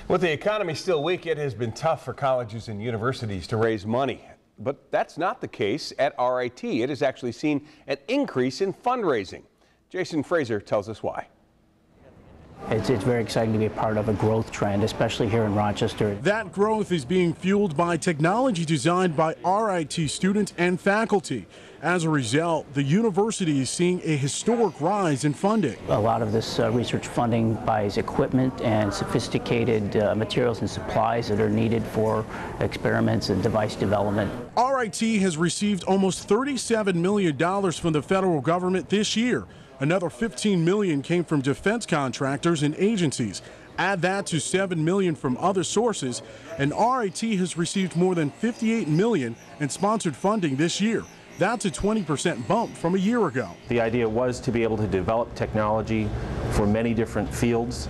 With the economy still weak, it has been tough for colleges and universities to raise money. But that's not the case at RIT. It has actually seen an increase in fundraising. Jason Fraser tells us why. It's very exciting to be a part of a growth trend, especially here in Rochester. That growth is being fueled by technology designed by RIT students and faculty. As a result, the university is seeing a historic rise in funding. A lot of this research funding buys equipment and sophisticated materials and supplies that are needed for experiments and device development. RIT has received almost $37 million from the federal government this year. Another $15 million came from defense contractors and agencies. Add that to $7 million from other sources, and RIT has received more than $58 million in sponsored funding this year. That's a 20% bump from a year ago. The idea was to be able to develop technology for many different fields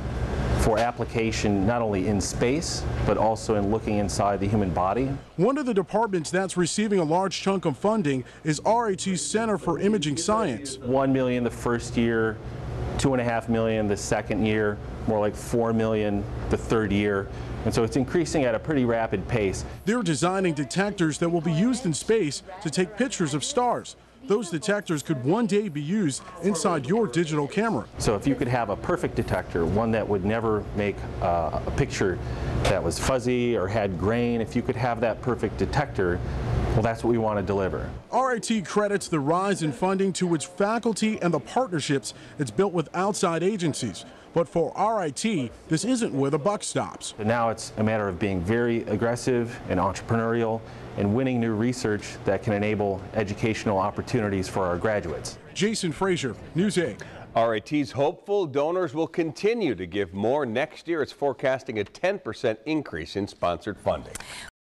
for application not only in space, but also in looking inside the human body. One of the departments that's receiving a large chunk of funding is RIT's Center for Imaging Science. $1 million the first year, $2.5 million the second year, more like $4 million the third year. And so it's increasing at a pretty rapid pace. They're designing detectors that will be used in space to take pictures of stars. Those detectors could one day be used inside your digital camera. So if you could have a perfect detector, one that would never make a picture that was fuzzy or had grain, if you could have that perfect detector, well, that's what we want to deliver. RIT credits the rise in funding to its faculty and the partnerships it's built with outside agencies. But for RIT, this isn't where the buck stops. Now it's a matter of being very aggressive and entrepreneurial and winning new research that can enable educational opportunities for our graduates. Jason Fraser, News 8. RIT's hopeful donors will continue to give more next year. It's forecasting a 10% increase in sponsored funding.